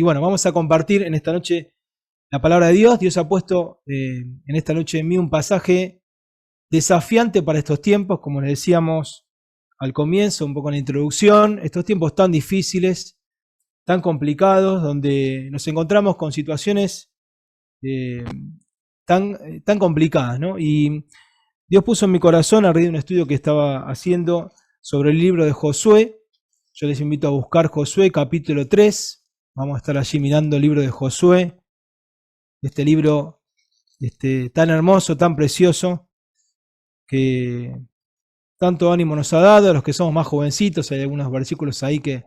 bueno, vamos a compartir en esta noche la palabra de Dios. Dios ha puesto en esta noche en mí un pasaje desafiante para estos tiempos, como les decíamos al comienzo, un poco en la introducción, estos tiempos tan difíciles, tan complicados, donde nos encontramos con situaciones tan complicadas, ¿no? Y Dios puso en mi corazón a raíz de un estudio que estaba haciendo sobre el libro de Josué. Yo les invito a buscar Josué capítulo 3. Vamos a estar allí mirando el libro de Josué, este libro tan hermoso, tan precioso, que tanto ánimo nos ha dado a los que somos más jovencitos. Hay algunos versículos ahí que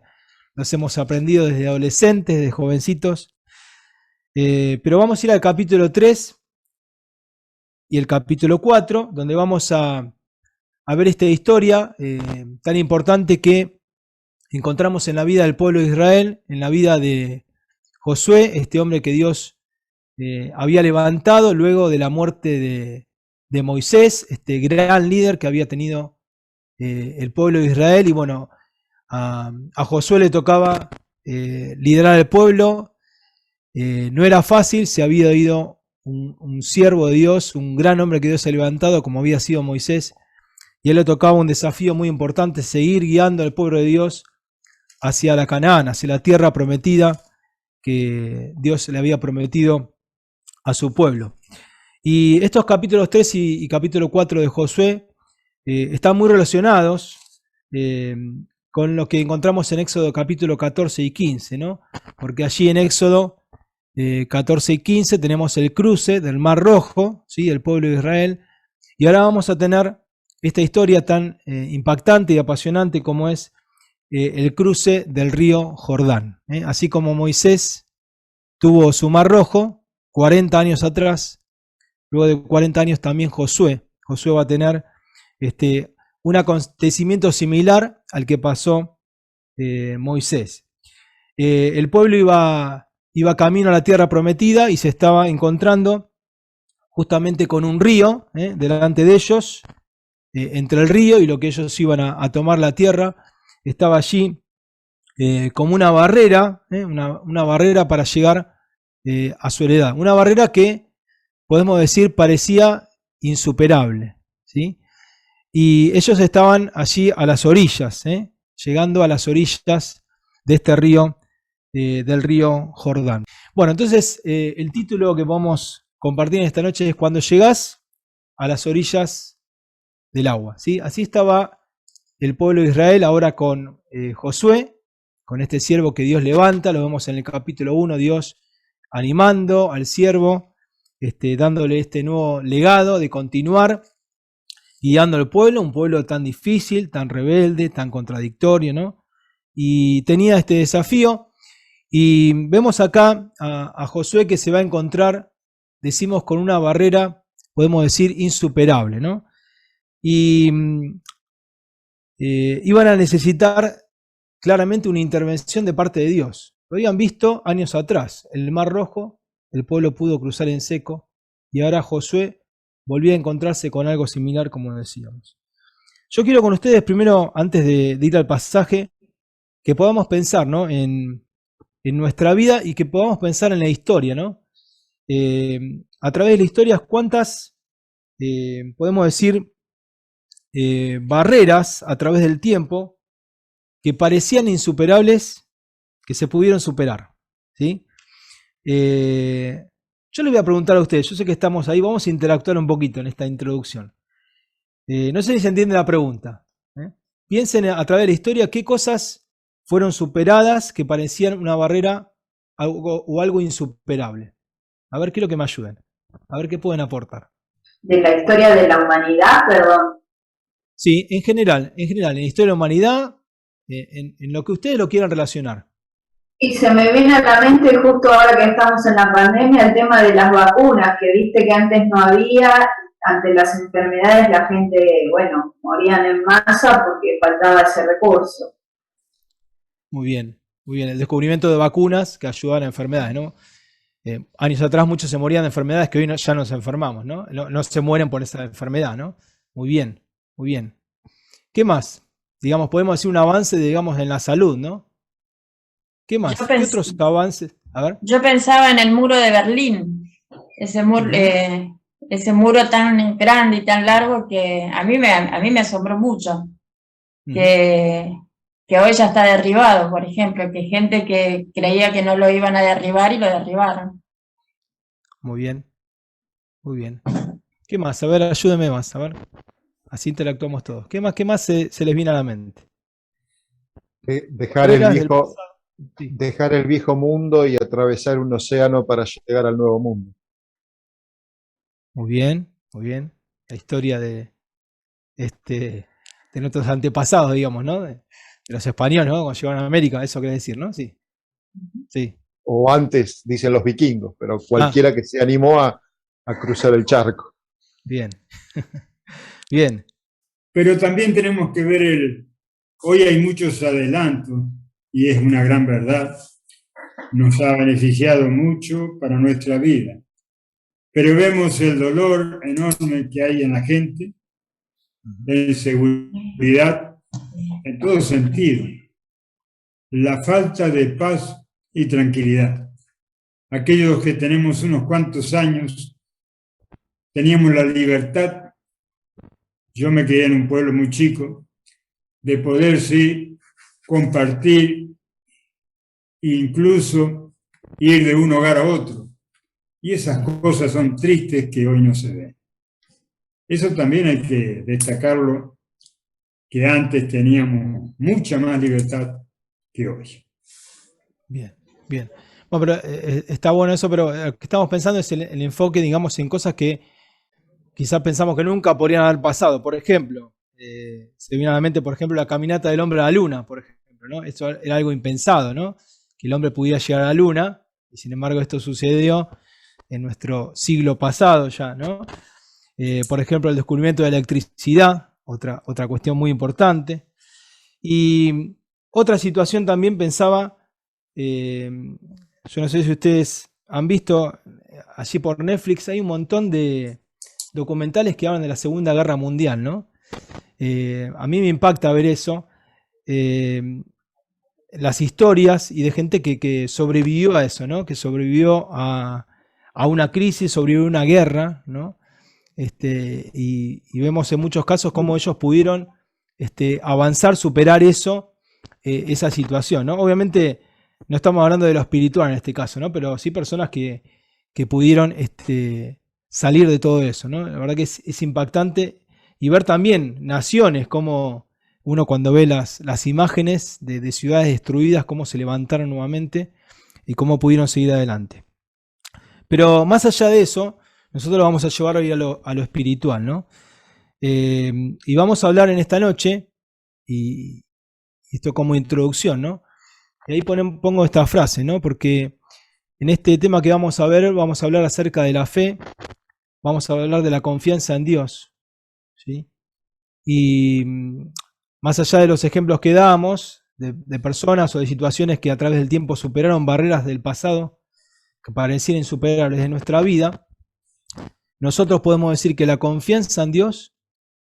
los hemos aprendido desde adolescentes, desde jovencitos. Pero vamos a ir al capítulo 3 y el capítulo 4, donde vamos a ver esta historia tan importante que encontramos en la vida del pueblo de Israel, en la vida de Josué, este hombre que Dios había levantado luego de la muerte de Moisés, este gran líder que había tenido el pueblo de Israel. Y bueno, a Josué le tocaba liderar el pueblo. No era fácil, se había ido un siervo de Dios, un gran hombre que Dios ha levantado, como había sido Moisés, y a él le tocaba un desafío muy importante, seguir guiando al pueblo de Dios hacia la Canaán, hacia la tierra prometida que Dios le había prometido a su pueblo. Y estos capítulos 3 y capítulo 4 de Josué están muy relacionados con lo que encontramos en Éxodo capítulo 14 y 15, ¿no? Porque allí en Éxodo 14 y 15 tenemos el cruce del Mar Rojo, ¿sí? El pueblo de Israel, y ahora vamos a tener esta historia tan impactante y apasionante como es el cruce del río Jordán. Así como Moisés tuvo su Mar Rojo 40 años atrás, luego de 40 años también Josué va a tener un acontecimiento similar al que pasó Moisés. El pueblo iba camino a la tierra prometida y se estaba encontrando justamente con un río delante de ellos. Entre el río y lo que ellos iban a tomar la tierra, estaba allí como una barrera, una barrera para llegar a su heredad. Una barrera que, podemos decir, parecía insuperable, ¿sí? Y ellos estaban allí a las orillas, llegando a las orillas de este río, del río Jordán. Bueno, entonces el título que vamos a compartir en esta noche es Cuando llegás a las orillas del agua, ¿sí? Así estaba el pueblo de Israel ahora con Josué, con este siervo que Dios levanta. Lo vemos en el capítulo 1, Dios animando al siervo, dándole este nuevo legado de continuar guiando al pueblo, un pueblo tan difícil, tan rebelde, tan contradictorio, ¿no? Y tenía este desafío, y vemos acá a Josué que se va a encontrar, decimos, con una barrera, podemos decir, insuperable, ¿no? Y iban a necesitar claramente una intervención de parte de Dios. Lo habían visto años atrás, el Mar Rojo, el pueblo pudo cruzar en seco, y ahora Josué volvía a encontrarse con algo similar, como decíamos. Yo quiero con ustedes primero, antes de ir al pasaje, que podamos pensar, ¿no?, en nuestra vida, y que podamos pensar en la historia, ¿no? A través de la historia, ¿cuántas, podemos decir, barreras a través del tiempo que parecían insuperables, que se pudieron superar, ¿sí? Yo le voy a preguntar a ustedes, yo sé que estamos ahí, vamos a interactuar un poquito en esta introducción. No sé si se entiende la pregunta. Piensen a través de la historia qué cosas fueron superadas que parecían una barrera o algo insuperable. A ver qué es lo que me ayuden. A ver qué pueden aportar. ¿De la historia de la humanidad, perdón? Sí, en general, en la historia de la humanidad, en lo que ustedes lo quieran relacionar. Y se me viene a la mente, justo ahora que estamos en la pandemia, el tema de las vacunas, que viste que antes no había. Ante las enfermedades la gente, bueno, morían en masa porque faltaba ese recurso. Muy bien, muy bien. El descubrimiento de vacunas que ayudan a enfermedades, ¿no? Años atrás muchos se morían de enfermedades que hoy ya nos enfermamos, ¿no? No se mueren por esa enfermedad, ¿no? Muy bien, muy bien. ¿Qué más? Digamos, podemos decir un avance, digamos, en la salud, ¿no? ¿Qué más? ¿Qué otros avances? A ver. Yo pensaba en el muro de Berlín, ese muro tan grande y tan largo que a mí me asombró mucho, que hoy ya está derribado, por ejemplo, que gente que creía que no lo iban a derribar y lo derribaron. Muy bien, muy bien. ¿Qué más? A ver, ayúdeme más, a ver. Así interactuamos todos. ¿Qué más se les viene a la mente? Dejar el Barreras del viejo, pasado. Sí. dejar el viejo mundo y atravesar un océano para llegar al nuevo mundo. Muy bien, muy bien. La historia de nuestros antepasados, digamos, ¿no? De los españoles, ¿no? Cuando llegaron a América, eso quiere decir, ¿no? Sí. Sí. O antes, dicen los vikingos, pero Ah, cualquiera que se animó a cruzar el charco. bien. Bien. Pero también tenemos que ver hoy hay muchos adelantos y es una gran verdad. Nos ha beneficiado mucho para nuestra vida. Pero vemos el dolor enorme que hay en la gente, la inseguridad, en todo sentido, la falta de paz y tranquilidad. Aquellos que tenemos unos cuantos años, teníamos la libertad, yo me crié en un pueblo muy chico, de poder sí compartir e incluso ir de un hogar a otro. Y esas cosas son tristes que hoy no se ven. Eso también hay que destacarlo, que antes teníamos mucha más libertad que hoy. Bien, bien. Bueno, pero está bueno eso, pero lo que estamos pensando es el enfoque, digamos, en cosas que quizás pensamos que nunca podrían haber pasado. Por ejemplo, se viene a la mente, por ejemplo, la caminata del hombre a la luna, por ejemplo, ¿no? Eso era algo impensado, ¿no? Que el hombre pudiera llegar a la luna, y sin embargo esto sucedió en nuestro siglo pasado ya, ¿no? Por ejemplo, el descubrimiento de la electricidad, otra cuestión muy importante. Y otra situación también pensaba, yo no sé si ustedes han visto, allí por Netflix hay un montón de documentales que hablan de la Segunda Guerra Mundial, ¿no? A mí me impacta ver eso, las historias y de gente que sobrevivió a eso, ¿no? Que sobrevivió a una crisis, sobrevivió a una guerra, ¿no? Y vemos en muchos casos cómo ellos pudieron avanzar, superar eso, esa situación, ¿no? Obviamente no estamos hablando de lo espiritual en este caso, ¿no? Pero sí personas que pudieron salir de todo eso, ¿no? La verdad que es impactante, y ver también naciones, como uno cuando ve las imágenes de ciudades destruidas, cómo se levantaron nuevamente y cómo pudieron seguir adelante. Pero más allá de eso, nosotros lo vamos a llevar hoy a lo espiritual, ¿no? Y vamos a hablar en esta noche, y esto como introducción, ¿no? Y ahí pongo esta frase, ¿no? Porque en este tema que vamos a ver, vamos a hablar acerca de la fe, vamos a hablar de la confianza en Dios, ¿sí? Y más allá de los ejemplos que damos, de personas o de situaciones que a través del tiempo superaron barreras del pasado, que parecieran insuperables de nuestra vida, nosotros podemos decir que la confianza en Dios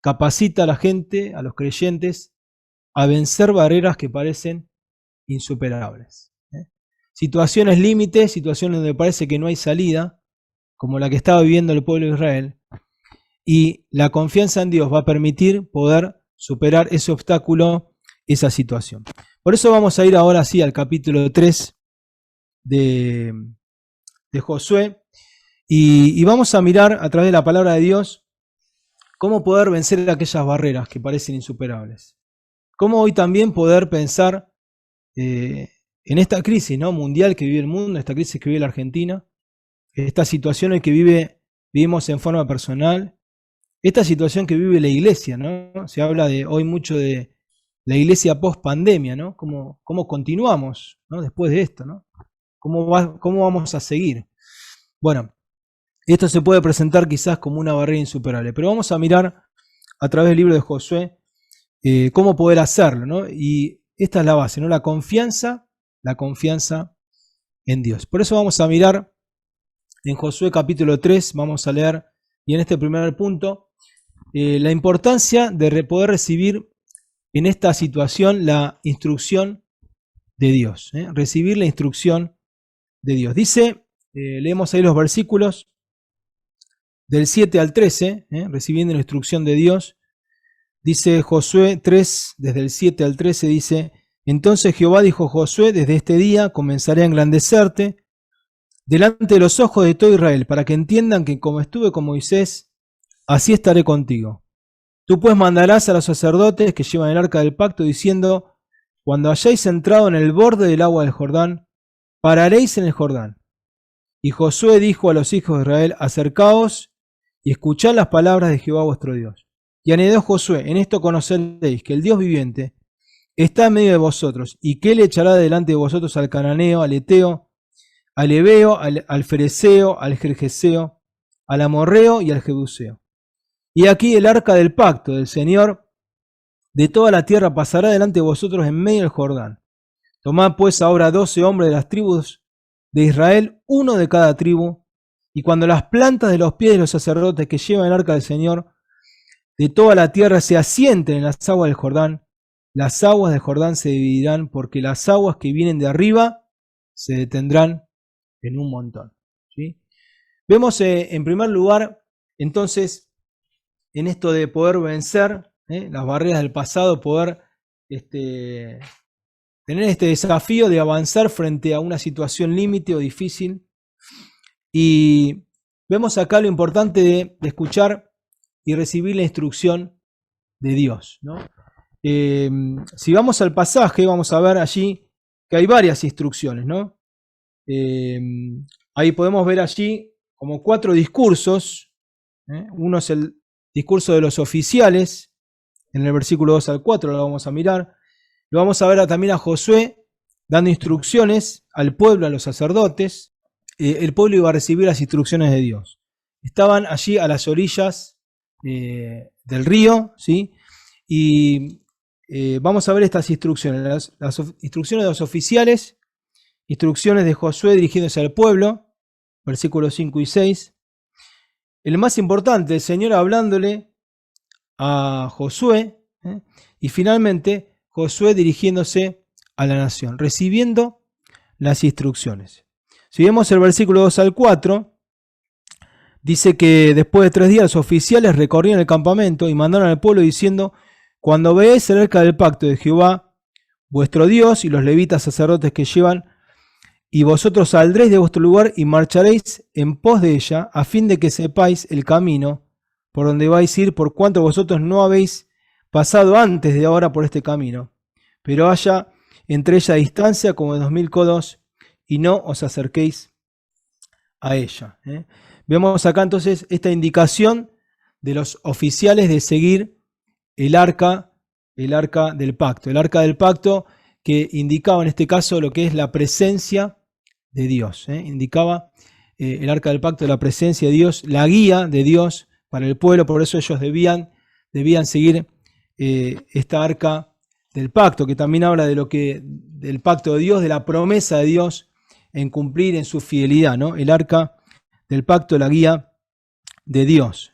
capacita a la gente, a los creyentes, a vencer barreras que parecen insuperables. Situaciones límites, situaciones donde parece que no hay salida, como la que estaba viviendo el pueblo de Israel, y la confianza en Dios va a permitir poder superar ese obstáculo, esa situación. Por eso vamos a ir ahora sí al capítulo 3 de Josué, y vamos a mirar a través de la palabra de Dios cómo poder vencer aquellas barreras que parecen insuperables. Cómo hoy también poder pensar en esta crisis, ¿no?, mundial que vive el mundo, esta crisis que vive la Argentina, esta situación que vivimos en forma personal, esta situación que vive la iglesia, ¿no? Se habla hoy mucho de la iglesia post pandemia, ¿no? ¿Cómo continuamos, ¿no?, después de esto, ¿no? ¿Cómo vamos a seguir? Bueno, esto se puede presentar quizás como una barrera insuperable, pero vamos a mirar a través del libro de Josué cómo poder hacerlo, ¿no? Y esta es la base, ¿no? La confianza en Dios. Por eso vamos a mirar en Josué capítulo 3, vamos a leer, y en este primer punto, la importancia de poder recibir en esta situación la instrucción de Dios, recibir la instrucción de Dios. Dice, leemos ahí los versículos del 7 al 13, recibiendo la instrucción de Dios. Dice Josué 3, desde el 7 al 13, dice: Entonces Jehová dijo a Josué: Desde este día comenzaré a engrandecer delante de los ojos de todo Israel, para que entiendan que como estuve con Moisés, así estaré contigo. Tú pues mandarás a los sacerdotes que llevan el arca del pacto, diciendo: Cuando hayáis entrado en el borde del agua del Jordán, pararéis en el Jordán. Y Josué dijo a los hijos de Israel: Acercaos y escuchad las palabras de Jehová vuestro Dios. Y añadió Josué: En esto conoceréis que el Dios viviente está en medio de vosotros, y que él echará delante de vosotros al cananeo, al eteo, al heveo, al fereceo, al gergeseo, al amorreo y al jebuseo. Y aquí el arca del pacto del Señor de toda la tierra pasará delante de vosotros en medio del Jordán. Tomad pues ahora 12 hombres de las tribus de Israel, uno de cada tribu, y cuando las plantas de los pies de los sacerdotes que llevan el arca del Señor de toda la tierra se asienten en las aguas del Jordán, las aguas del Jordán se dividirán, porque las aguas que vienen de arriba se detendrán en un montón. ¿Sí? Vemos en primer lugar, entonces, en esto de poder vencer las barreras del pasado, poder tener este desafío de avanzar frente a una situación límite o difícil. Y vemos acá lo importante de escuchar y recibir la instrucción de Dios, ¿no? Si vamos al pasaje, vamos a ver allí que hay varias instrucciones, ¿no? Ahí podemos ver allí como 4 discursos. Uno es el discurso de los oficiales, en el versículo 2 al 4 lo vamos a mirar. Lo vamos a ver también a Josué dando instrucciones al pueblo, a los sacerdotes. El pueblo iba a recibir las instrucciones de Dios. Estaban allí a las orillas del río, ¿sí? Y vamos a ver estas instrucciones, las instrucciones de los oficiales, instrucciones de Josué dirigiéndose al pueblo, versículos 5 y 6. El más importante, el Señor hablándole a Josué, y finalmente Josué dirigiéndose a la nación, recibiendo las instrucciones. Si vemos el versículo 2 al 4, dice que después de 3 días los oficiales recorrían el campamento y mandaron al pueblo diciendo: Cuando veáis el arca del pacto de Jehová, vuestro Dios, y los levitas sacerdotes que llevan, y vosotros saldréis de vuestro lugar y marcharéis en pos de ella, a fin de que sepáis el camino por donde vais a ir, por cuanto vosotros no habéis pasado antes de ahora por este camino, pero haya entre ella distancia como de 2000 codos, y no os acerquéis a ella. Vemos acá entonces esta indicación de los oficiales de seguir el arca del pacto. El arca del pacto que indicaba en este caso lo que es la presencia de Dios. Indicaba el arca del pacto la presencia de Dios, la guía de Dios para el pueblo. Por eso ellos debían seguir esta arca del pacto, que también habla de del pacto de Dios, de la promesa de Dios en cumplir en su fidelidad, ¿no? El arca del pacto, la guía de Dios.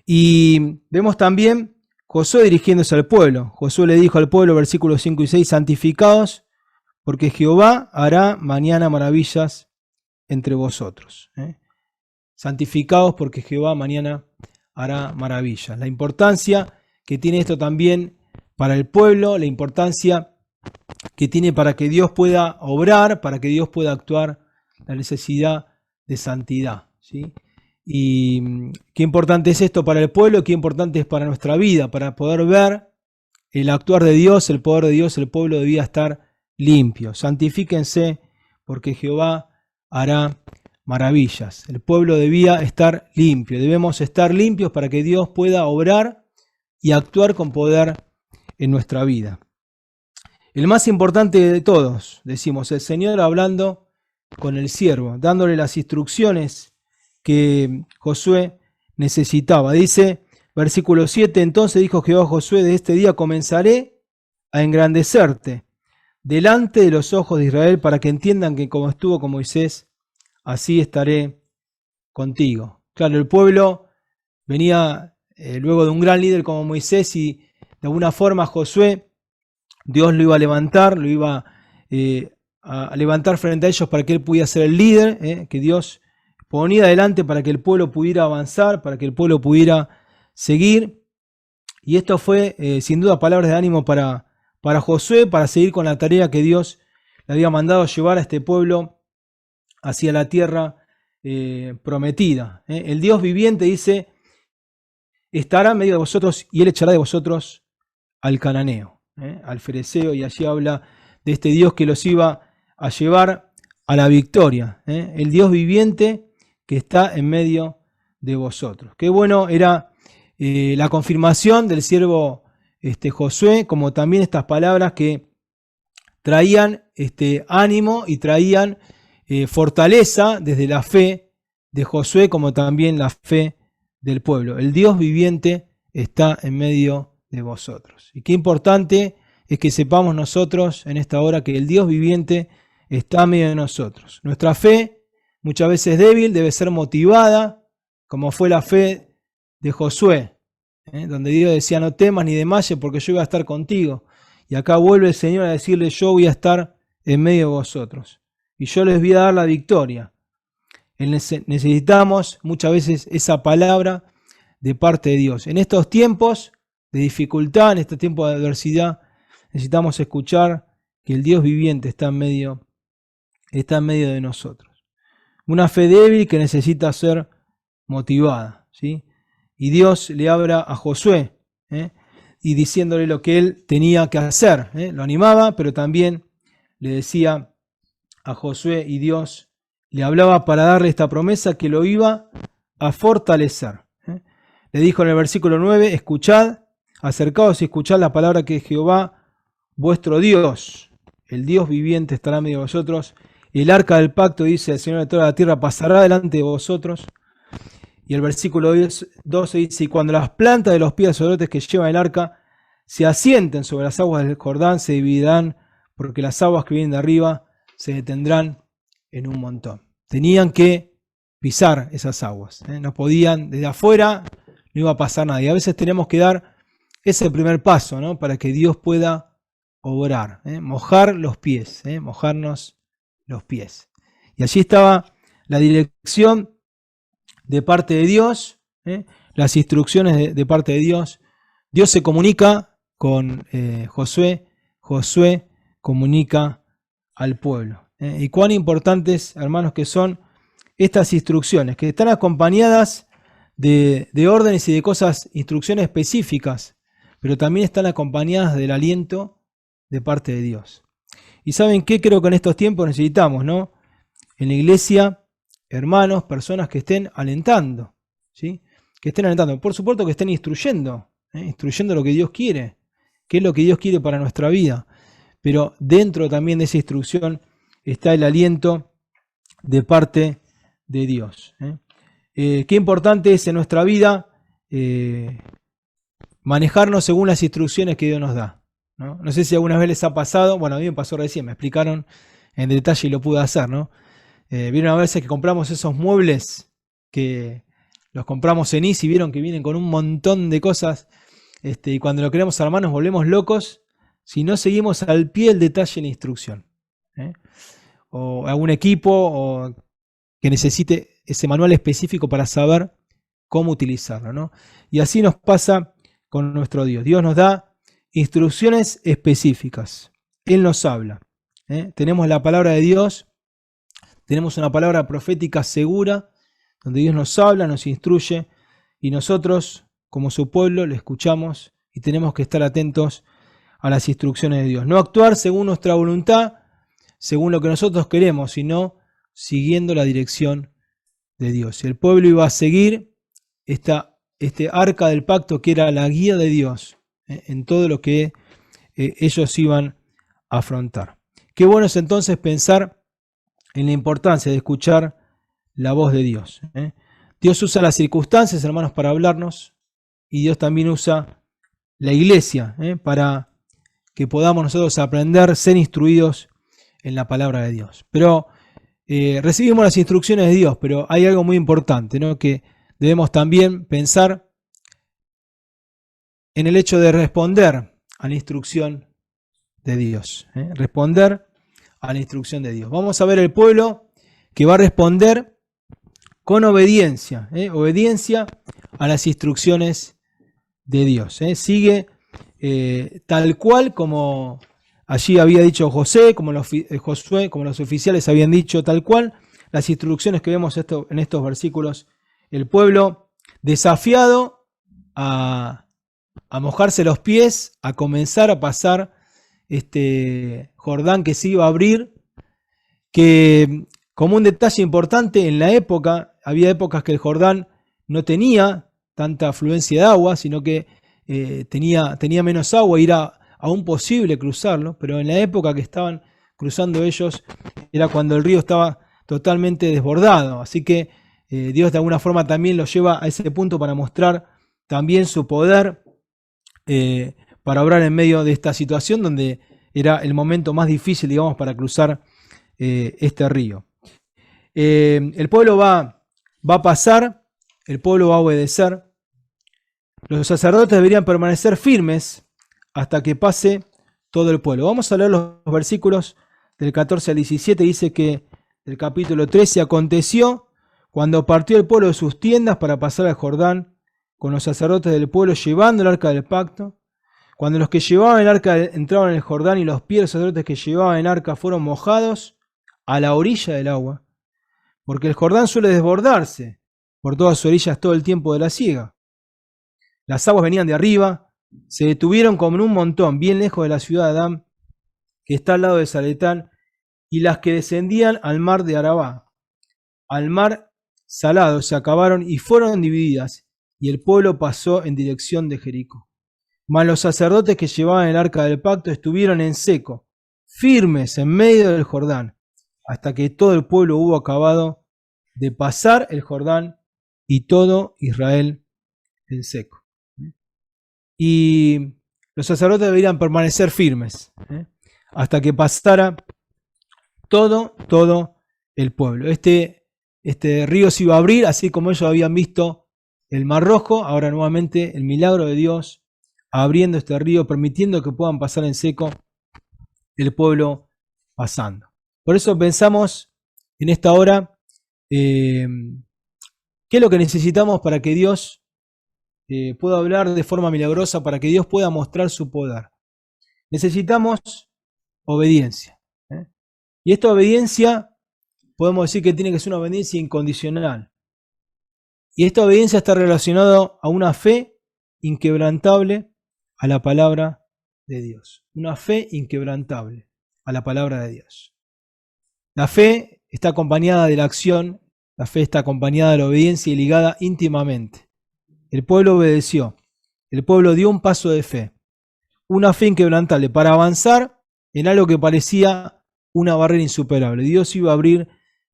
Y vemos también Josué dirigiéndose al pueblo. Josué le dijo al pueblo, versículos 5 y 6, santificaos, porque Jehová hará mañana maravillas entre vosotros. Santificaos, porque Jehová mañana hará maravillas. La importancia que tiene esto también para el pueblo, la importancia que tiene para que Dios pueda obrar, para que Dios pueda actuar, la necesidad de santidad, ¿sí? Y qué importante es esto para el pueblo, qué importante es para nuestra vida, para poder ver el actuar de Dios, el poder de Dios. El pueblo debía estar limpio. Santifíquense, porque Jehová hará maravillas. El pueblo debía estar limpio. Debemos estar limpios para que Dios pueda obrar y actuar con poder en nuestra vida. El más importante de todos, decimos, el Señor hablando con el siervo, dándole las instrucciones que Josué necesitaba. Dice, versículo 7, entonces dijo Jehová a Josué: de este día comenzaré a engrandecerte delante de los ojos de Israel, para que entiendan que como estuvo con Moisés, así estaré contigo. Claro, el pueblo venía luego de un gran líder como Moisés, y de alguna forma Josué, Dios lo iba a levantar, lo iba a levantar frente a ellos para que él pudiera ser el líder, que Dios ponía adelante para que el pueblo pudiera avanzar, para que el pueblo pudiera seguir. Y esto fue sin duda palabras de ánimo para Josué, para seguir con la tarea que Dios le había mandado llevar a este pueblo hacia la tierra prometida. El Dios viviente, dice, estará en medio de vosotros y él echará de vosotros al cananeo, al fereceo, y allí habla de este Dios que los iba a llevar a la victoria. El Dios viviente que está en medio de vosotros. Qué bueno era la confirmación del siervo Josué, como también estas palabras que traían ánimo y traían fortaleza desde la fe de Josué, como también la fe del pueblo. El Dios viviente está en medio de vosotros. Y qué importante es que sepamos nosotros en esta hora que el Dios viviente está en medio de nosotros. Nuestra fe, muchas veces débil, debe ser motivada, como fue la fe de Josué, donde Dios decía: no temas ni desmayes, porque yo voy a estar contigo. Y acá vuelve el Señor a decirle: yo voy a estar en medio de vosotros y yo les voy a dar la victoria. Necesitamos muchas veces esa palabra de parte de Dios. En estos tiempos de dificultad, en este tiempo de adversidad, necesitamos escuchar que el Dios viviente está en medio de nosotros. Una fe débil que necesita ser motivada, ¿sí? Y Dios le habla a Josué, y diciéndole lo que él tenía que hacer. Lo animaba, pero también le decía a Josué, y Dios le hablaba para darle esta promesa que lo iba a fortalecer. Le dijo en el versículo 9: escuchad, acercaos y escuchad la palabra que Jehová vuestro Dios, el Dios viviente, estará en medio de vosotros. El arca del pacto, dice el Señor de toda la tierra, pasará delante de vosotros. Y el versículo 12 dice: y cuando las plantas de los pies sacerdotes que llevan el arca se asienten sobre las aguas del Jordán, se dividirán, porque las aguas que vienen de arriba se detendrán en un montón. Tenían que pisar esas aguas, no podían, desde afuera no iba a pasar nada. Y a veces tenemos que dar ese primer paso, ¿no? Para que Dios pueda obrar, mojar los pies, mojarnos los pies. Y allí estaba la dirección de parte de Dios, las instrucciones de parte de Dios. Dios se comunica con Josué, Josué comunica al pueblo. Y cuán importantes, hermanos, que son estas instrucciones, que están acompañadas de órdenes y de cosas, instrucciones específicas, pero también están acompañadas del aliento de parte de Dios. Y ¿saben qué? Creo que en estos tiempos necesitamos, ¿no? En la iglesia, hermanos, personas que estén alentando, ¿sí? Que estén alentando. Por supuesto que estén instruyendo, instruyendo lo que Dios quiere, qué es lo que Dios quiere para nuestra vida. Pero dentro también de esa instrucción está el aliento de parte de Dios. Qué importante es en nuestra vida manejarnos según las instrucciones que Dios nos da, ¿no? No sé si alguna vez les ha pasado, bueno, a mí me pasó recién, me explicaron en detalle y lo pude hacer, ¿no? Vieron a veces que compramos esos muebles que los compramos en Easy, vieron que vienen con un montón de cosas, y cuando lo queremos armar nos volvemos locos si no seguimos al pie del detalle la instrucción. O algún equipo o que necesite ese manual específico para saber cómo utilizarlo, ¿no? Y así nos pasa con nuestro Dios. Dios nos da instrucciones específicas. Él nos habla. Tenemos la palabra de Dios, tenemos una palabra profética segura, donde Dios nos habla, nos instruye, y nosotros, como su pueblo, le escuchamos y tenemos que estar atentos a las instrucciones de Dios. No actuar según nuestra voluntad, según lo que nosotros queremos, sino siguiendo la dirección de Dios. El pueblo iba a seguir este arca del pacto, que era la guía de Dios en todo lo que ellos iban a afrontar. Qué bueno es entonces pensar en la importancia de escuchar la voz de Dios. Dios usa las circunstancias, hermanos, para hablarnos, y Dios también usa la iglesia para que podamos nosotros aprender, ser instruidos en la palabra de Dios. Pero recibimos las instrucciones de Dios, pero hay algo muy importante, ¿no? Que debemos también pensar en el hecho de responder a la instrucción de Dios. Responder a la instrucción de Dios. Vamos a ver el pueblo que va a responder con obediencia, obediencia a las instrucciones de Dios. Sigue tal cual como allí había dicho Josué, como los oficiales habían dicho tal cual, las instrucciones que vemos en estos versículos. El pueblo desafiado a mojarse los pies, a comenzar a pasar este Jordán que se iba a abrir, que como un detalle importante en la época, había épocas que el Jordán no tenía tanta afluencia de agua, sino que tenía menos agua y era aún posible cruzarlo, pero en la época que estaban cruzando ellos era cuando el río estaba totalmente desbordado, así que Dios de alguna forma también los lleva a ese punto para mostrar también su poder para obrar en medio de esta situación donde era el momento más difícil, digamos, para cruzar este río. El pueblo va a pasar, el pueblo va a obedecer. Los sacerdotes deberían permanecer firmes hasta que pase todo el pueblo. Vamos a leer los versículos del 14 al 17. Dice que el capítulo 13 aconteció cuando partió el pueblo de sus tiendas para pasar al Jordán con los sacerdotes del pueblo llevando el arca del pacto. Cuando los que llevaban el arca entraron en el Jordán y los pies de los sacerdotes que llevaban el arca fueron mojados a la orilla del agua, porque el Jordán suele desbordarse por todas sus orillas todo el tiempo de la siega. Las aguas venían de arriba, se detuvieron como en un montón, bien lejos de la ciudad de Adán, que está al lado de Zaretán, y las que descendían al mar de Arabá, al mar salado, se acabaron y fueron divididas, y el pueblo pasó en dirección de Jericó. Mas los sacerdotes que llevaban el arca del pacto estuvieron en seco, firmes en medio del Jordán, hasta que todo el pueblo hubo acabado de pasar el Jordán y todo Israel en seco. Y los sacerdotes deberían permanecer firmes hasta que pasara todo el pueblo. Este río se iba a abrir, así como ellos habían visto el Mar Rojo, ahora nuevamente el milagro de Dios abriendo este río, permitiendo que puedan pasar en seco el pueblo pasando. Por eso pensamos en esta hora, ¿qué es lo que necesitamos para que Dios pueda hablar de forma milagrosa, para que Dios pueda mostrar su poder? Necesitamos obediencia. Y esta obediencia, podemos decir que tiene que ser una obediencia incondicional. Y esta obediencia está relacionada a una fe inquebrantable a la palabra de Dios. Una fe inquebrantable a la palabra de Dios. La fe está acompañada de la acción, la fe está acompañada de la obediencia y ligada íntimamente. El pueblo obedeció, el pueblo dio un paso de fe, una fe inquebrantable para avanzar en algo que parecía una barrera insuperable. Dios iba a abrir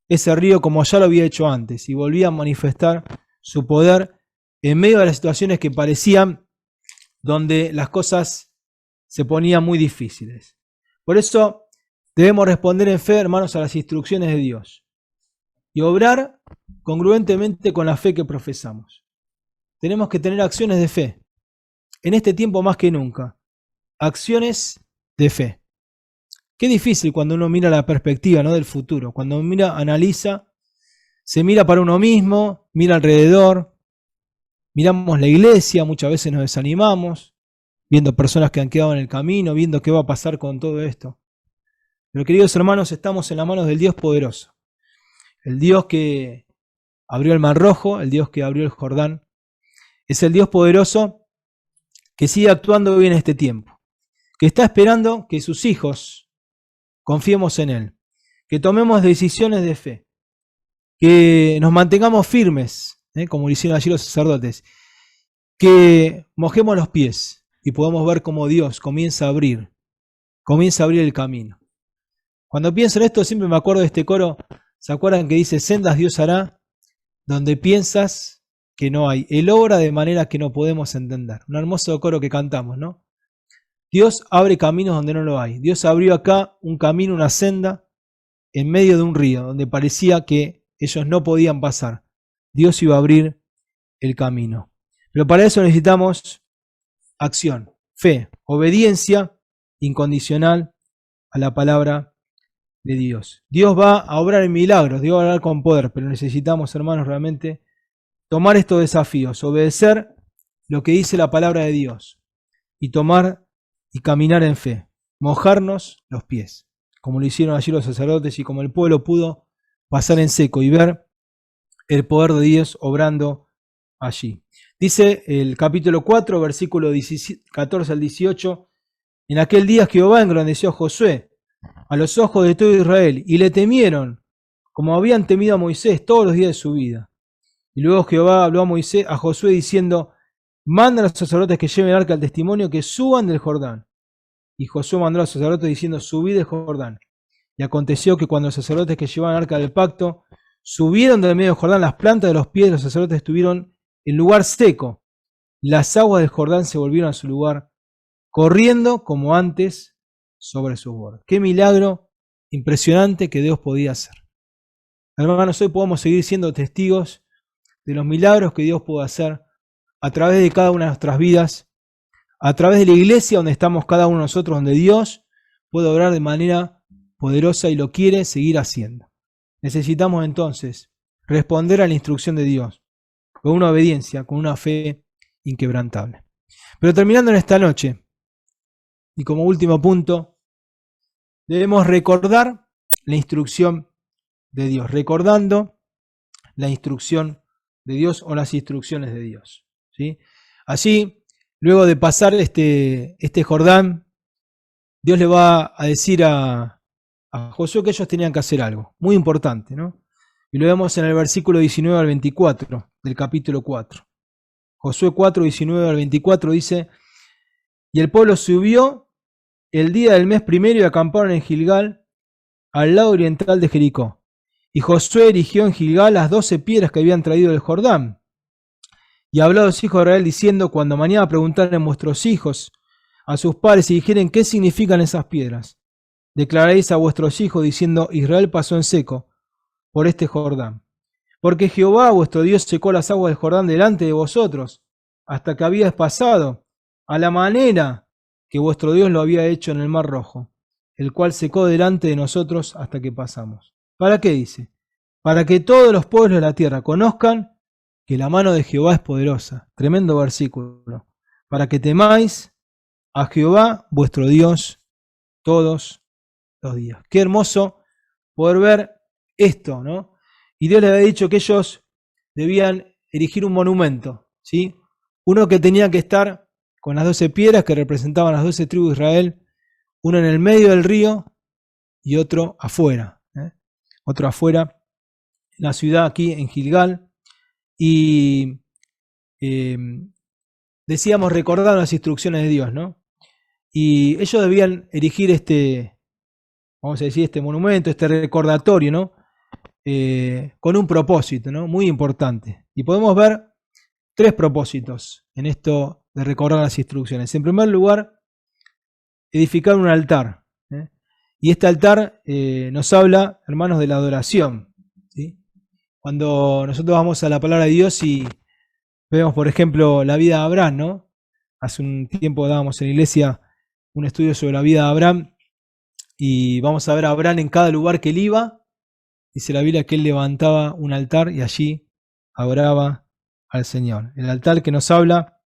ese río como ya lo había hecho antes y volvía a manifestar su poder en medio de las situaciones que parecían donde las cosas se ponían muy difíciles. Por eso debemos responder en fe, hermanos, a las instrucciones de Dios y obrar congruentemente con la fe que profesamos. Tenemos que tener acciones de fe, en este tiempo más que nunca, acciones de fe. Qué difícil cuando uno mira la perspectiva, ¿no?, del futuro, cuando uno analiza, se mira para uno mismo, mira alrededor, miramos la iglesia, muchas veces nos desanimamos, viendo personas que han quedado en el camino, viendo qué va a pasar con todo esto. Pero queridos hermanos, estamos en las manos del Dios poderoso, el Dios que abrió el Mar Rojo, el Dios que abrió el Jordán, es el Dios poderoso que sigue actuando hoy en este tiempo, que está esperando que sus hijos confiemos en Él, que tomemos decisiones de fe, que nos mantengamos firmes, como lo hicieron allí los sacerdotes, que mojemos los pies y podamos ver cómo Dios comienza a abrir el camino. Cuando pienso en esto siempre me acuerdo de este coro, ¿se acuerdan que dice: sendas Dios hará donde piensas que no hay? Él obra de manera que no podemos entender. Un hermoso coro que cantamos, ¿no? Dios abre caminos donde no lo hay. Dios abrió acá un camino, una senda, en medio de un río, donde parecía que ellos no podían pasar. Dios iba a abrir el camino. Pero para eso necesitamos acción, fe, obediencia incondicional a la palabra de Dios. Dios va a obrar en milagros, Dios va a obrar con poder, pero necesitamos, hermanos, realmente tomar estos desafíos, obedecer lo que dice la palabra de Dios y tomar y caminar en fe, mojarnos los pies, como lo hicieron allí los sacerdotes y como el pueblo pudo pasar en seco y ver el poder de Dios obrando allí. Dice el capítulo 4, versículo 14 al 18, en aquel día Jehová engrandeció a Josué a los ojos de todo Israel, y le temieron, como habían temido a Moisés todos los días de su vida. Y luego Jehová habló a Josué diciendo, manda a los sacerdotes que lleven el arca del testimonio, que suban del Jordán. Y Josué mandó a los sacerdotes diciendo, subid del Jordán. Y aconteció que cuando los sacerdotes que llevaban el arca del pacto subieron del medio del Jordán, las plantas de los pies de los sacerdotes estuvieron en lugar seco. Las aguas del Jordán se volvieron a su lugar, corriendo como antes sobre sus bordes. Qué milagro impresionante que Dios podía hacer. Hermanos, hoy podemos seguir siendo testigos de los milagros que Dios puede hacer a través de cada una de nuestras vidas, a través de la iglesia donde estamos cada uno de nosotros, donde Dios puede obrar de manera poderosa y lo quiere seguir haciendo. Necesitamos entonces responder a la instrucción de Dios con una obediencia, con una fe inquebrantable. Pero terminando en esta noche, y como último punto, debemos recordar la instrucción de Dios, recordando la instrucción de Dios o las instrucciones de Dios, ¿sí? Así, luego de pasar este Jordán, Dios le va a decir a Josué que ellos tenían que hacer algo muy importante, ¿no? Y lo vemos en el versículo 19 al 24 del capítulo 4. Josué 4, 19 al 24 dice, y el pueblo subió el día del mes primero y acamparon en Gilgal, al lado oriental de Jericó. Y Josué erigió en Gilgal las 12 piedras que habían traído del Jordán. Y habló a los hijos de Israel diciendo, cuando mañana preguntaren vuestros hijos a sus padres y dijeren qué significan esas piedras, declararéis a vuestros hijos diciendo, Israel pasó en seco por este Jordán. Porque Jehová vuestro Dios secó las aguas del Jordán delante de vosotros, hasta que habías pasado, a la manera que vuestro Dios lo había hecho en el Mar Rojo, el cual secó delante de nosotros hasta que pasamos. ¿Para qué dice? Para que todos los pueblos de la tierra conozcan que la mano de Jehová es poderosa. Tremendo versículo. Para que temáis a Jehová vuestro Dios todos los días. Qué hermoso poder ver esto, ¿no? Y Dios les había dicho que ellos debían erigir un monumento, ¿sí? Uno que tenía que estar con las 12 piedras que representaban las 12 tribus de Israel, uno en el medio del río y otro afuera, otro afuera, en la ciudad aquí en Gilgal. Y decíamos, recordar las instrucciones de Dios, ¿no? Y ellos debían erigir vamos a decir, este monumento, este recordatorio, ¿no? Con un propósito, ¿no? Muy importante. Y podemos ver 3 propósitos en esto de recordar las instrucciones. En primer lugar, edificar un altar, ¿eh? Y este altar nos habla, hermanos, de la adoración, ¿sí? Cuando nosotros vamos a la palabra de Dios y vemos, por ejemplo, la vida de Abraham, ¿no? Hace un tiempo dábamos en la iglesia un estudio sobre la vida de Abraham y vamos a ver a Abraham en cada lugar que él iba. Dice la Biblia que él levantaba un altar y allí adoraba al Señor. El altar que nos habla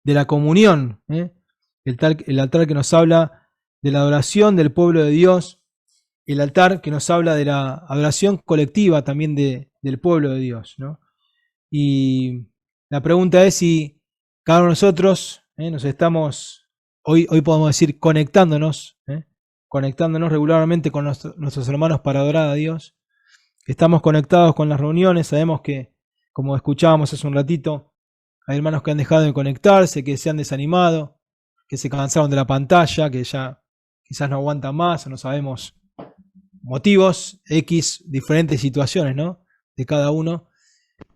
de la comunión, ¿eh? El altar que nos habla de la adoración del pueblo de Dios, el altar que nos habla de la adoración colectiva también del pueblo de Dios, ¿no? Y la pregunta es si cada uno de nosotros nos estamos, hoy podemos decir, conectándonos regularmente con nuestros hermanos para adorar a Dios. Estamos conectados con las reuniones, sabemos que, como escuchábamos hace un ratito, hay hermanos que han dejado de conectarse, que se han desanimado, que se cansaron de la pantalla, que ya quizás no aguantan más, o no sabemos motivos, diferentes situaciones, ¿no? De cada uno.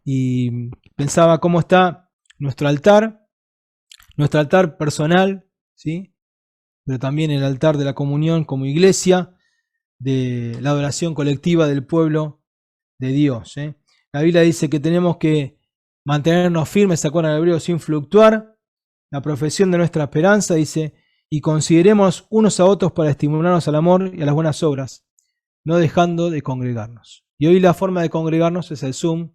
Y pensaba cómo está nuestro altar personal, ¿sí? Pero también el altar de la comunión como iglesia, de la adoración colectiva del pueblo de Dios, ¿eh? La Biblia dice que tenemos que mantenernos firmes, ¿se acuerdan del hebreo? Sin fluctuar. La profesión de nuestra esperanza dice, y consideremos unos a otros para estimularnos al amor y a las buenas obras, no dejando de congregarnos. Y hoy la forma de congregarnos es el Zoom,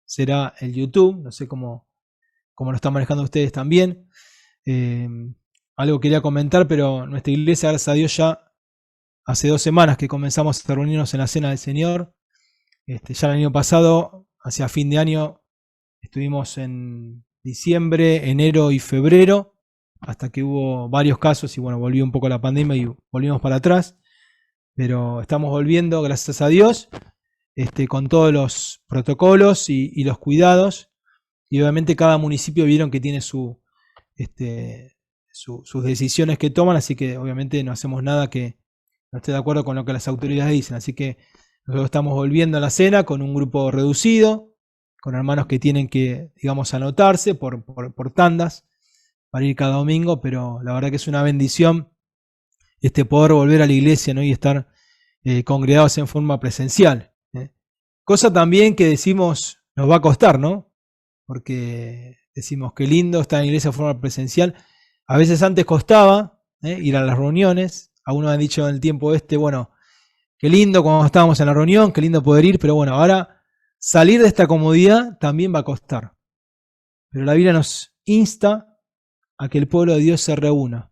será el YouTube, no sé cómo lo están manejando ustedes también. Algo quería comentar, pero nuestra iglesia, gracias a Dios, ya hace 2 semanas que comenzamos a reunirnos en la Cena del Señor. Ya el año pasado, hacia fin de año, estuvimos en diciembre, enero y febrero, hasta que hubo varios casos y bueno, volvió un poco la pandemia y volvimos para atrás. Pero estamos volviendo, gracias a Dios, con todos los protocolos y los cuidados. Y obviamente cada municipio vieron que tiene sus decisiones que toman, así que obviamente no hacemos nada que no esté de acuerdo con lo que las autoridades dicen. Así que nosotros estamos volviendo a la cena con un grupo reducido, con hermanos que tienen que, digamos, anotarse por tandas para ir cada domingo, pero la verdad que es una bendición poder volver a la iglesia, ¿no? Y estar congregados en forma presencial. Cosa también que decimos nos va a costar, ¿no? Porque decimos que lindo estar en la iglesia de forma presencial. A veces antes costaba ir a las reuniones. Algunos han dicho en el tiempo bueno, qué lindo cuando estábamos en la reunión, qué lindo poder ir, pero bueno, ahora salir de esta comodidad también va a costar. Pero la Biblia nos insta a que el pueblo de Dios se reúna.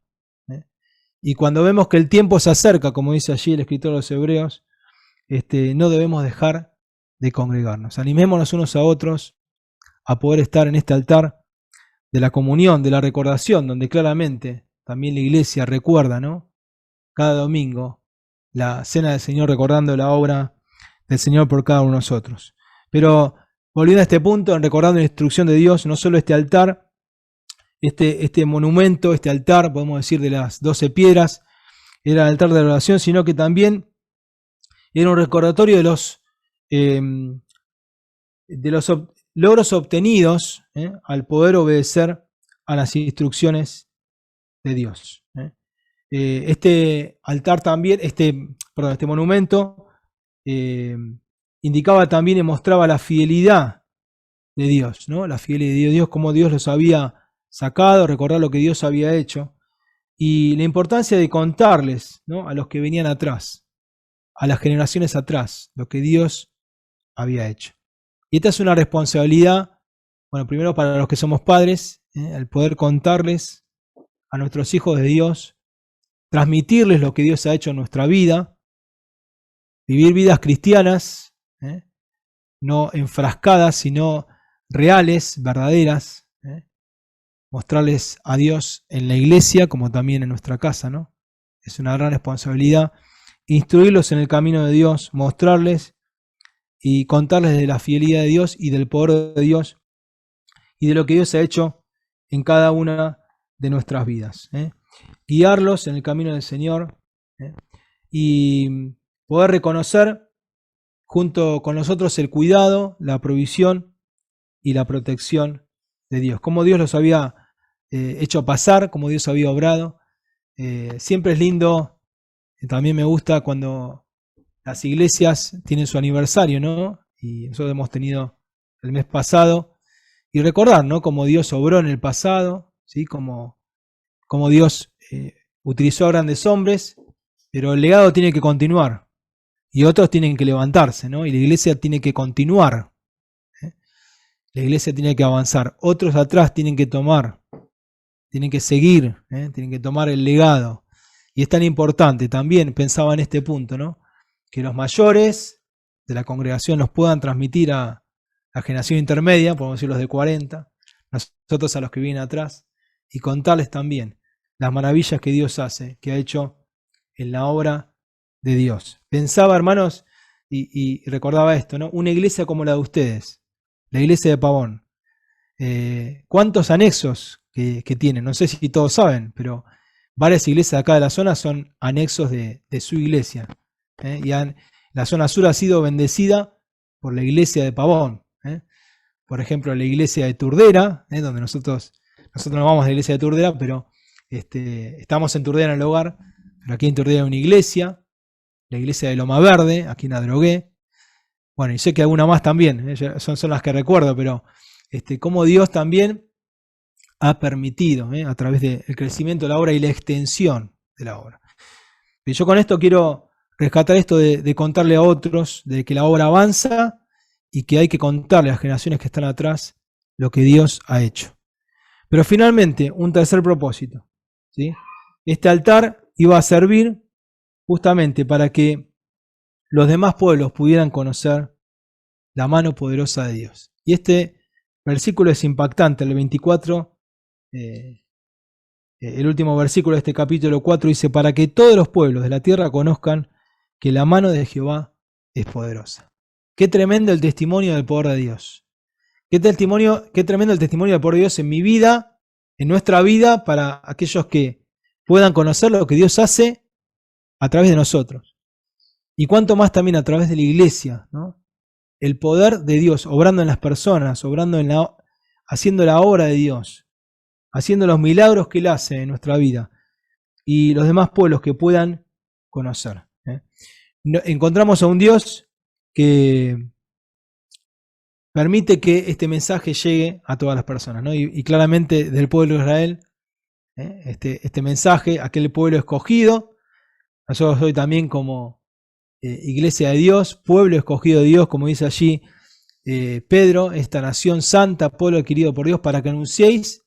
Y cuando vemos que el tiempo se acerca, como dice allí el escritor de los Hebreos, no debemos dejar de congregarnos. Animémonos unos a otros a poder estar en este altar de la comunión, de la recordación, donde claramente también la iglesia recuerda, ¿no? Cada domingo la cena del Señor, recordando la obra del Señor por cada uno de nosotros. Pero volviendo a este punto, recordando la instrucción de Dios, no solo este altar, este monumento, este altar, podemos decir, de las 12 piedras, era el altar de la oración, sino que también era un recordatorio de los logros obtenidos al poder obedecer a las instrucciones de Dios. Este altar también, este monumento indicaba también y mostraba la fidelidad de Dios, ¿no? La fidelidad de Dios, cómo Dios los había sacado, recordar lo que Dios había hecho y la importancia de contarles, ¿no? A los que venían atrás, a las generaciones atrás, lo que Dios había hecho. Y esta es una responsabilidad, bueno, primero para los que somos padres, el poder contarles a nuestros hijos de Dios, transmitirles lo que Dios ha hecho en nuestra vida, vivir vidas cristianas, no enfrascadas, sino reales, verdaderas, mostrarles a Dios en la iglesia como también en nuestra casa, ¿no? Es una gran responsabilidad instruirlos en el camino de Dios, mostrarles y contarles de la fidelidad de Dios y del poder de Dios y de lo que Dios ha hecho en cada una de nuestras vidas. Guiarlos en el camino del Señor y poder reconocer junto con nosotros el cuidado, la provisión y la protección de Dios. Cómo Dios los había hecho pasar, cómo Dios había obrado. Siempre es lindo, también me gusta cuando las iglesias tienen su aniversario, ¿no? Y nosotros hemos tenido el mes pasado. Y recordar, ¿no? Cómo Dios obró en el pasado, ¿sí? Cómo Dios utilizó a grandes hombres, pero el legado tiene que continuar. Y otros tienen que levantarse, ¿no? Y la iglesia tiene que continuar. La iglesia tiene que avanzar. Otros atrás tienen que tomar, tienen que seguir, tienen que tomar el legado. Y es tan importante, también pensaba en este punto, ¿no? Que los mayores de la congregación nos puedan transmitir a la generación intermedia, podemos decir los de 40, nosotros a los que vienen atrás, y contarles también las maravillas que Dios hace, que ha hecho en la obra de Dios. Pensaba, hermanos, y recordaba esto, ¿no? Una iglesia como la de ustedes, la iglesia de Pavón. ¿Cuántos anexos que tienen? No sé si todos saben, pero varias iglesias de acá de la zona son anexos de su iglesia. La zona sur ha sido bendecida por la iglesia de Pavón. Por ejemplo, la iglesia de Turdera, donde nosotros no vamos a la iglesia de Turdera, pero estamos en Turdera en el hogar, pero aquí en Turdera hay una iglesia, la iglesia de Loma Verde, aquí en Adrogué. Bueno, y sé que alguna más también, son las que recuerdo, pero cómo Dios también ha permitido, a través del crecimiento de la obra y la extensión de la obra. Y yo con esto quiero rescatar esto de contarle a otros, de que la obra avanza y que hay que contarle a las generaciones que están atrás lo que Dios ha hecho. Pero finalmente, un tercer propósito, ¿sí? Este altar iba a servir justamente para que los demás pueblos pudieran conocer la mano poderosa de Dios. Y este versículo es impactante, el 24, el último versículo de este capítulo 4 dice, para que todos los pueblos de la tierra conozcan que la mano de Jehová es poderosa. Qué tremendo el testimonio del poder de Dios. Qué tremendo el testimonio del poder de Dios en mi vida, en nuestra vida, para aquellos que puedan conocer lo que Dios hace a través de nosotros. Y cuánto más también a través de la iglesia, ¿no? El poder de Dios obrando en las personas, haciendo la obra de Dios, haciendo los milagros que Él hace en nuestra vida y los demás pueblos que puedan conocer. Encontramos a un Dios que permite que este mensaje llegue a todas las personas, ¿no? Y claramente del pueblo de Israel, este mensaje, aquel pueblo escogido, nosotros hoy también como iglesia de Dios, pueblo escogido de Dios, como dice allí Pedro, esta nación santa, pueblo adquirido por Dios, para que anunciéis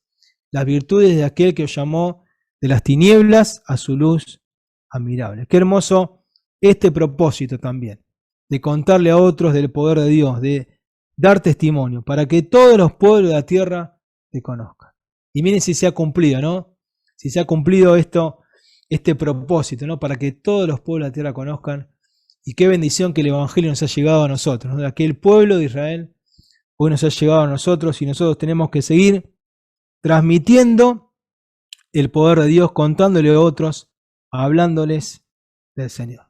las virtudes de aquel que os llamó de las tinieblas a su luz admirable. Qué hermoso este propósito también, de contarle a otros del poder de Dios, de dar testimonio, para que todos los pueblos de la tierra te conozcan. Y miren si se ha cumplido, ¿no? Si se ha cumplido este propósito, ¿no? Para que todos los pueblos de la tierra conozcan. Y qué bendición que el Evangelio nos ha llegado a nosotros, ¿no? De aquel pueblo de Israel, hoy nos ha llegado a nosotros y nosotros tenemos que seguir transmitiendo el poder de Dios, contándole a otros, hablándoles del Señor.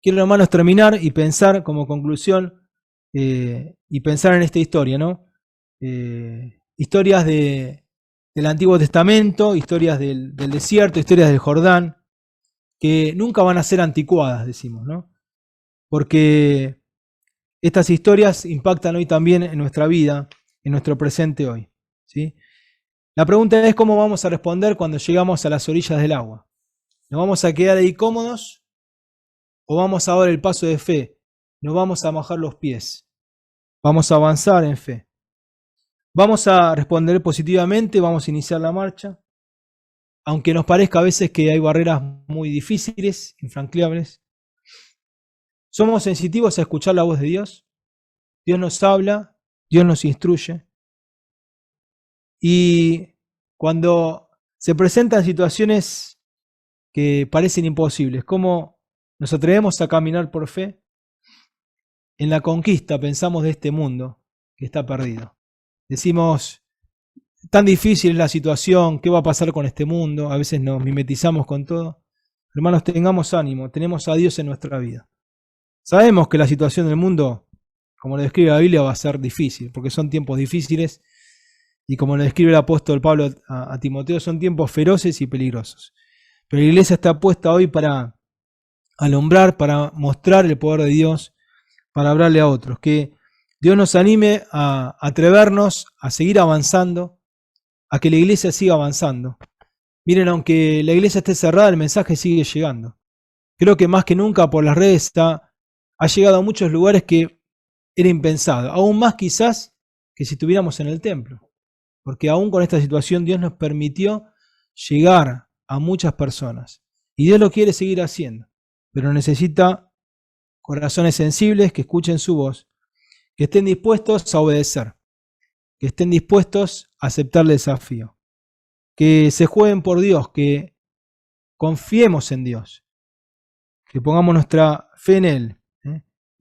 Quiero, hermanos, terminar y pensar como conclusión, y pensar en esta historia, ¿no? Historias del Antiguo Testamento, historias del desierto, historias del Jordán, que nunca van a ser anticuadas, decimos, ¿no? Porque estas historias impactan hoy también en nuestra vida, en nuestro presente hoy, ¿sí? La pregunta es cómo vamos a responder cuando llegamos a las orillas del agua. ¿Nos vamos a quedar ahí cómodos o vamos a dar el paso de fe? ¿Nos vamos a mojar los pies? ¿Vamos a avanzar en fe? ¿Vamos a responder positivamente? ¿Vamos a iniciar la marcha? Aunque nos parezca a veces que hay barreras muy difíciles, infranqueables. ¿Somos sensitivos a escuchar la voz de Dios? Dios nos habla, Dios nos instruye. Y cuando se presentan situaciones que parecen imposibles, ¿cómo nos atrevemos a caminar por fe? En la conquista pensamos de este mundo que está perdido. Decimos, tan difícil es la situación, ¿qué va a pasar con este mundo? A veces nos mimetizamos con todo. Hermanos, tengamos ánimo, tenemos a Dios en nuestra vida. Sabemos que la situación del mundo, como lo describe la Biblia, va a ser difícil, porque son tiempos difíciles, y como lo describe el apóstol Pablo a Timoteo, son tiempos feroces y peligrosos. Pero la iglesia está puesta hoy para alumbrar, para mostrar el poder de Dios, para hablarle a otros. Que Dios nos anime a atrevernos, a seguir avanzando, a que la iglesia siga avanzando. Miren, aunque la iglesia esté cerrada, el mensaje sigue llegando. Creo que más que nunca por las redes ha llegado a muchos lugares que era impensado, aún más quizás que si estuviéramos en el templo, porque aún con esta situación Dios nos permitió llegar a muchas personas y Dios lo quiere seguir haciendo, pero necesita corazones sensibles que escuchen su voz, que estén dispuestos a obedecer, que estén dispuestos a aceptar el desafío, que se jueguen por Dios, que confiemos en Dios, que pongamos nuestra fe en Él,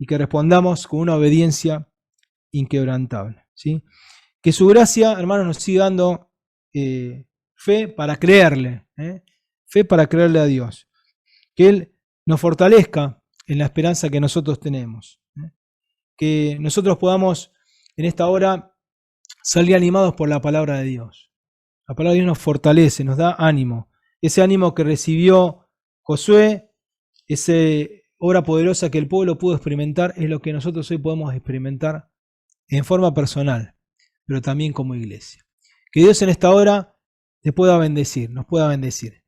y que respondamos con una obediencia inquebrantable, ¿sí? Que su gracia, hermanos, nos siga dando fe para creerle, fe para creerle a Dios. Que Él nos fortalezca en la esperanza que nosotros tenemos. Que nosotros podamos en esta hora salir animados por la palabra de Dios. La palabra de Dios nos fortalece, nos da ánimo. Ese ánimo que recibió Josué, ese obra poderosa que el pueblo pudo experimentar, es lo que nosotros hoy podemos experimentar en forma personal, pero también como iglesia. Que Dios en esta hora te pueda bendecir, nos pueda bendecir.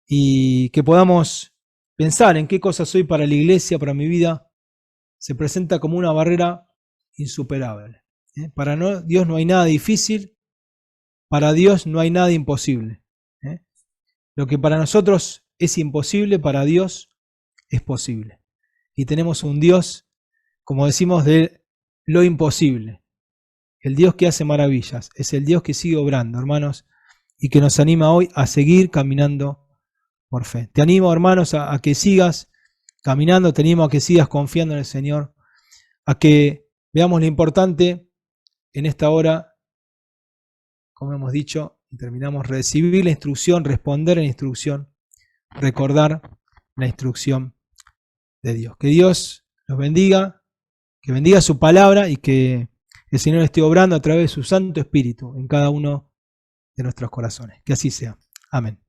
Y que podamos pensar en qué cosas soy para la iglesia, para mi vida. Se presenta como una barrera insuperable. Para Dios no hay nada difícil, para Dios no hay nada imposible. Lo que para nosotros es imposible, para Dios es posible. Y tenemos un Dios, como decimos, de lo imposible. El Dios que hace maravillas, es el Dios que sigue obrando, hermanos, y que nos anima hoy a seguir caminando por fe. Te animo, hermanos, a que sigas caminando, te animo a que sigas confiando en el Señor, a que veamos lo importante en esta hora, como hemos dicho, y terminamos, recibir la instrucción, responder a la instrucción, recordar la instrucción de Dios. Que Dios los bendiga, que bendiga su palabra y que el Señor esté obrando a través de su Santo Espíritu en cada uno de nuestros corazones. Que así sea. Amén.